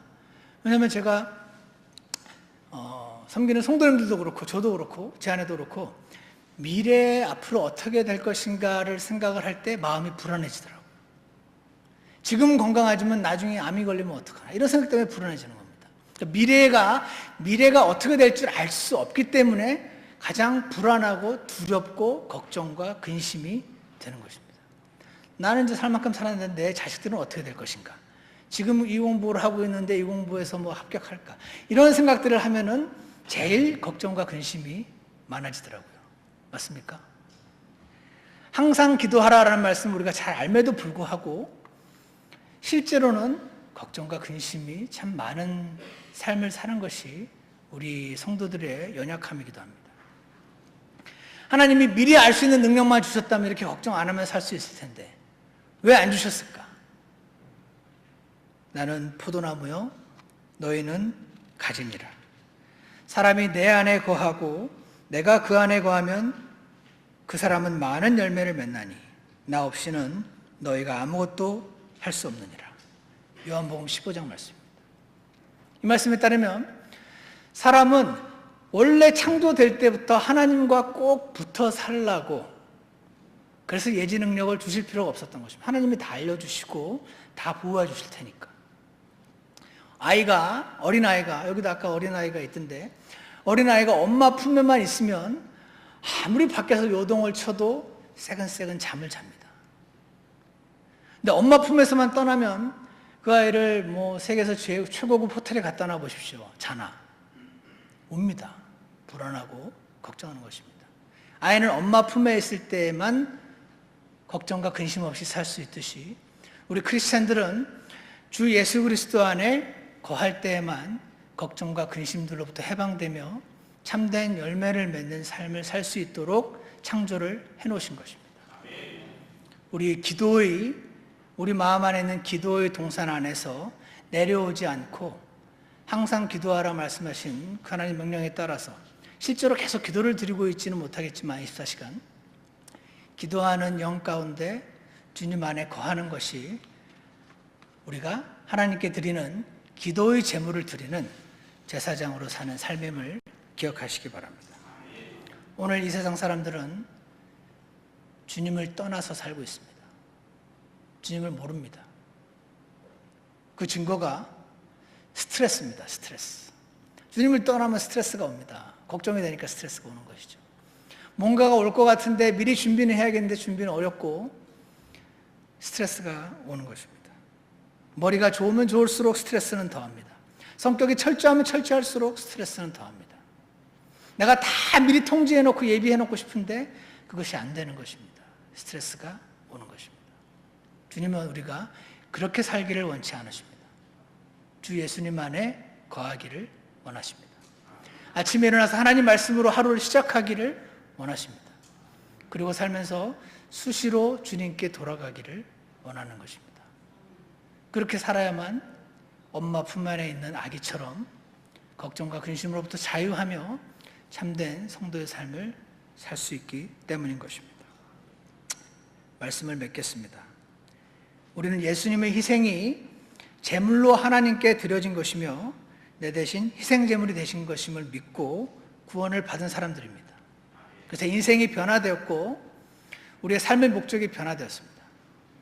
왜냐하면 제가 섬기는 성도님들도 그렇고 저도 그렇고 제 아내도 그렇고 미래에 앞으로 어떻게 될 것인가를 생각을 할 때 마음이 불안해지더라고요. 지금 건강하지만 나중에 암이 걸리면 어떡하나, 이런 생각 때문에 불안해지는 겁니다. 그러니까 미래가 어떻게 될 줄 알 수 없기 때문에 가장 불안하고 두렵고 걱정과 근심이 되는 것입니다. 나는 이제 살 만큼 살았는데 내 자식들은 어떻게 될 것인가? 지금 이 공부를 하고 있는데 이 공부에서 뭐 합격할까? 이런 생각들을 하면은 제일 걱정과 근심이 많아지더라고요. 맞습니까? 항상 기도하라라는 말씀 우리가 잘 알매도 불구하고 실제로는 걱정과 근심이 참 많은 삶을 사는 것이 우리 성도들의 연약함이기도 합니다. 하나님이 미리 알 수 있는 능력만 주셨다면 이렇게 걱정 안 하면 살 수 있을 텐데 왜 안 주셨을까? 나는 포도나무요, 너희는 가지니라. 사람이 내 안에 거하고 내가 그 안에 거하면 그 사람은 많은 열매를 맺나니 나 없이는 너희가 아무것도 할 수 없느니라. 요한복음 15장 말씀입니다. 이 말씀에 따르면 사람은 원래 창조될 때부터 하나님과 꼭 붙어 살라고 그래서 예지 능력을 주실 필요가 없었던 것입니다. 하나님이 다 알려주시고 다 보호해 주실 테니까. 어린아이가, 여기도 아까 어린아이가 있던데, 어린아이가 엄마 품에만 있으면 아무리 밖에서 요동을 쳐도 새근새근 잠을 잡니다. 근데 엄마 품에서만 떠나면 그 아이를 세계에서 최고급 호텔에 갖다 놔 보십시오. 자나. 옵니다. 불안하고 걱정하는 것입니다. 아이는 엄마 품에 있을 때에만 걱정과 근심 없이 살 수 있듯이 우리 크리스찬들은 주 예수 그리스도 안에 거할 때에만 걱정과 근심들로부터 해방되며 참된 열매를 맺는 삶을 살 수 있도록 창조를 해놓으신 것입니다. 우리 마음 안에 있는 기도의 동산 안에서 내려오지 않고 항상 기도하라 말씀하신 그 하나님 명령에 따라서 실제로 계속 기도를 드리고 있지는 못하겠지만 24시간 기도하는 영 가운데 주님 안에 거하는 것이 우리가 하나님께 드리는 기도의 제물을 드리는 제사장으로 사는 삶임을 기억하시기 바랍니다. 오늘 이 세상 사람들은 주님을 떠나서 살고 있습니다. 주님을 모릅니다. 그 증거가 스트레스입니다. 스트레스. 주님을 떠나면 스트레스가 옵니다. 걱정이 되니까 스트레스가 오는 것이죠. 뭔가가 올 것 같은데 미리 준비는 해야겠는데 준비는 어렵고 스트레스가 오는 것입니다. 머리가 좋으면 좋을수록 스트레스는 더합니다. 성격이 철저하면 철저할수록 스트레스는 더합니다. 내가 다 미리 통제해놓고 예비해놓고 싶은데 그것이 안 되는 것입니다. 스트레스가 오는 것입니다. 주님은 우리가 그렇게 살기를 원치 않으십니다. 주 예수님 안에 거하기를 원하십니다. 아침에 일어나서 하나님 말씀으로 하루를 시작하기를 원하십니다. 그리고 살면서 수시로 주님께 돌아가기를 원하는 것입니다. 그렇게 살아야만 엄마 품 안에 있는 아기처럼 걱정과 근심으로부터 자유하며 참된 성도의 삶을 살 수 있기 때문인 것입니다. 말씀을 맺겠습니다. 우리는 예수님의 희생이 제물로 하나님께 드려진 것이며 내 대신 희생제물이 되신 것임을 믿고 구원을 받은 사람들입니다. 그래서 인생이 변화되었고 우리의 삶의 목적이 변화되었습니다.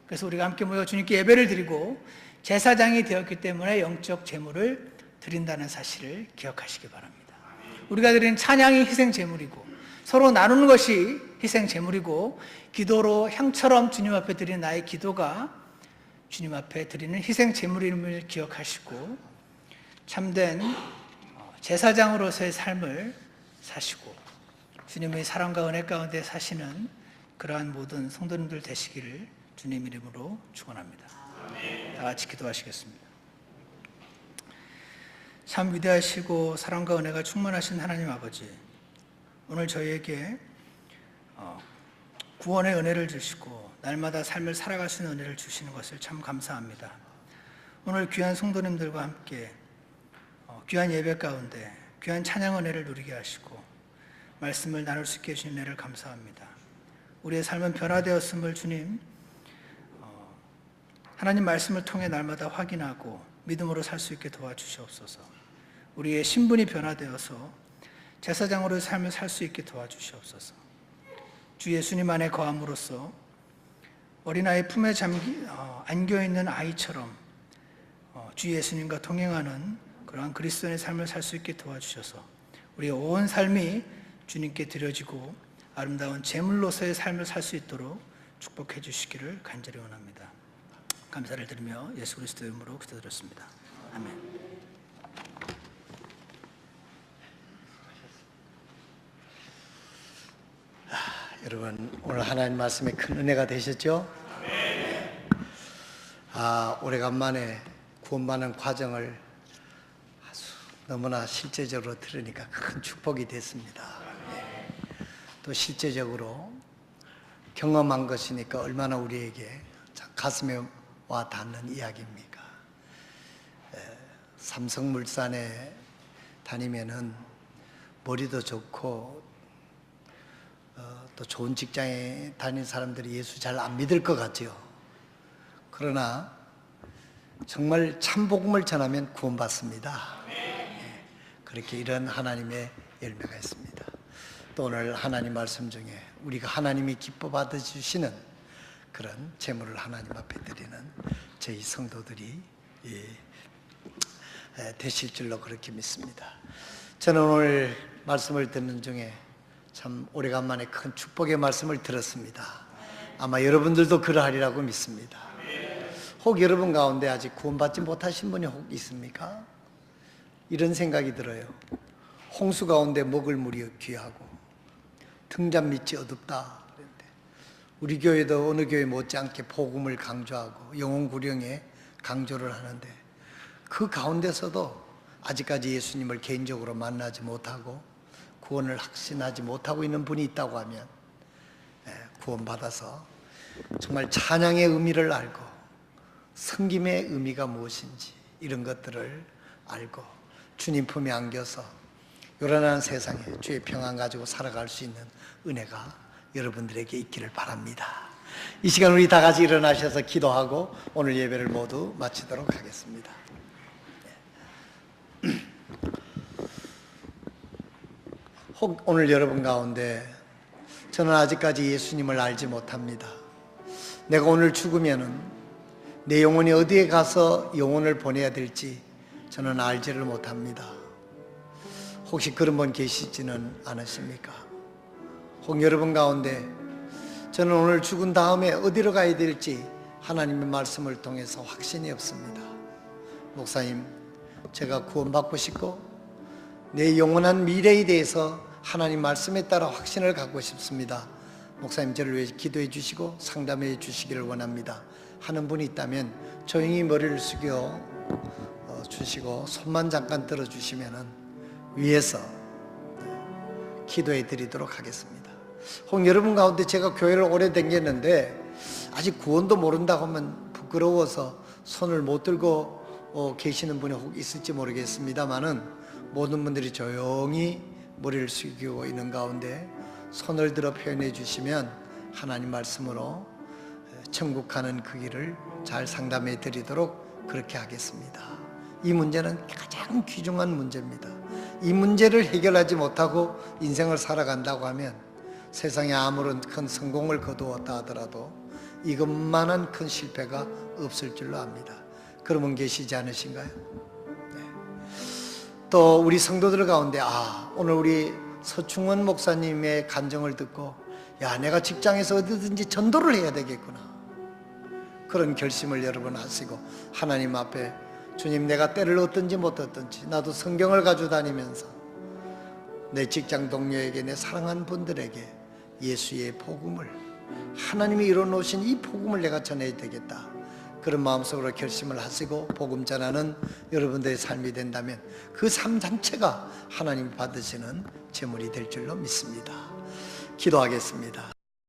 그래서 우리가 함께 모여 주님께 예배를 드리고 제사장이 되었기 때문에 영적 제물을 드린다는 사실을 기억하시기 바랍니다. 우리가 드리는 찬양이 희생제물이고 서로 나누는 것이 희생제물이고 기도로 향처럼 주님 앞에 드리는 나의 기도가 주님 앞에 드리는 희생제물임을 기억하시고 참된 제사장으로서의 삶을 사시고 주님의 사랑과 은혜 가운데 사시는 그러한 모든 성도님들 되시기를 주님 이름으로 축원합니다. 다 같이 기도하시겠습니다. 참 위대하시고 사랑과 은혜가 충만하신 하나님 아버지, 오늘 저희에게 구원의 은혜를 주시고 날마다 삶을 살아갈 수 있는 은혜를 주시는 것을 참 감사합니다. 오늘 귀한 성도님들과 함께 귀한 예배 가운데 귀한 찬양 은혜를 누리게 하시고 말씀을 나눌 수 있게 해주신 은혜를 감사합니다. 우리의 삶은 변화되었음을 주님 하나님 말씀을 통해 날마다 확인하고 믿음으로 살 수 있게 도와주시옵소서. 우리의 신분이 변화되어서 제사장으로의 삶을 살 수 있게 도와주시옵소서. 주 예수님 안에 거함으로써 어린아이 품에 안겨있는 아이처럼 주 예수님과 동행하는 그러한 그리스도인의 삶을 살 수 있게 도와주셔서 우리의 온 삶이 주님께 드려지고 아름다운 제물로서의 삶을 살 수 있도록 축복해 주시기를 간절히 원합니다. 감사를 드리며 예수 그리스도의 이름으로 기도드렸습니다. 아멘. 여러분 오늘 하나님 말씀에 큰 은혜가 되셨죠? 오래간만에 구원받는 과정을 아주 너무나 실제적으로 들으니까 큰 축복이 됐습니다. 또 실제적으로 경험한 것이니까 얼마나 우리에게 가슴에 와 닿는 이야기입니까? 삼성물산에 다니면은 머리도 좋고 또 좋은 직장에 다니는 사람들이 예수 잘 안 믿을 것 같죠. 그러나 정말 참 복음을 전하면 구원받습니다. 그렇게 이런 하나님의 열매가 있습니다. 또 오늘 하나님 말씀 중에 우리가 하나님이 기뻐 받아주시는 그런 재물을 하나님 앞에 드리는 저희 성도들이 되실 줄로 그렇게 믿습니다. 저는 오늘 말씀을 듣는 중에 참 오래간만에 큰 축복의 말씀을 들었습니다. 아마 여러분들도 그러하리라고 믿습니다. 혹 여러분 가운데 아직 구원받지 못하신 분이 혹 있습니까? 이런 생각이 들어요. 홍수 가운데 먹을 물이 귀하고 등잔 밑이 어둡다. 그런데 우리 교회도 어느 교회 못지않게 복음을 강조하고 영혼 구령에 강조를 하는데 그 가운데서도 아직까지 예수님을 개인적으로 만나지 못하고 구원을 확신하지 못하고 있는 분이 있다고 하면 구원받아서 정말 찬양의 의미를 알고 섬김의 의미가 무엇인지 이런 것들을 알고 주님 품에 안겨서 요란한 세상에 주의 평안 가지고 살아갈 수 있는 은혜가 여러분들에게 있기를 바랍니다. 이 시간 우리 다 같이 일어나셔서 기도하고 오늘 예배를 모두 마치도록 하겠습니다. 혹 오늘 여러분 가운데 저는 아직까지 예수님을 알지 못합니다. 내가 오늘 죽으면은 내 영혼이 어디에 가서 영혼을 보내야 될지 저는 알지를 못합니다. 혹시 그런 분 계시지는 않으십니까? 혹 여러분 가운데 저는 오늘 죽은 다음에 어디로 가야 될지 하나님의 말씀을 통해서 확신이 없습니다. 목사님, 제가 구원받고 싶고 내 영원한 미래에 대해서 하나님 말씀에 따라 확신을 갖고 싶습니다. 목사님, 저를 위해 기도해 주시고 상담해 주시기를 원합니다 하는 분이 있다면 조용히 머리를 숙여 주시고 손만 잠깐 들어 주시면은 위에서 기도해 드리도록 하겠습니다. 혹 여러분 가운데 제가 교회를 오래 다녔는데 아직 구원도 모른다고 하면 부끄러워서 손을 못 들고 계시는 분이 혹 있을지 모르겠습니다만은 모든 분들이 조용히 머리를 숙이고 있는 가운데 손을 들어 표현해 주시면 하나님 말씀으로 천국 가는 그 길을 잘 상담해 드리도록 그렇게 하겠습니다. 이 문제는 가장 귀중한 문제입니다. 이 문제를 해결하지 못하고 인생을 살아간다고 하면 세상에 아무런 큰 성공을 거두었다 하더라도 이것만한 큰 실패가 없을 줄로 압니다. 그런 분 계시지 않으신가요? 네. 또 우리 성도들 가운데 오늘 우리 서충원 목사님의 간증을 듣고 내가 직장에서 어디든지 전도를 해야 되겠구나, 그런 결심을 여러분 하시고 하나님 앞에 주님, 내가 때를 얻든지 못 얻든지 나도 성경을 가지고 다니면서 내 직장 동료에게, 내 사랑하는 분들에게 예수의 복음을, 하나님이 이뤄놓으신 이 복음을 내가 전해야 되겠다, 그런 마음속으로 결심을 하시고 복음 전하는 여러분들의 삶이 된다면 그 삶 자체가 하나님이 받으시는 제물이 될 줄로 믿습니다. 기도하겠습니다.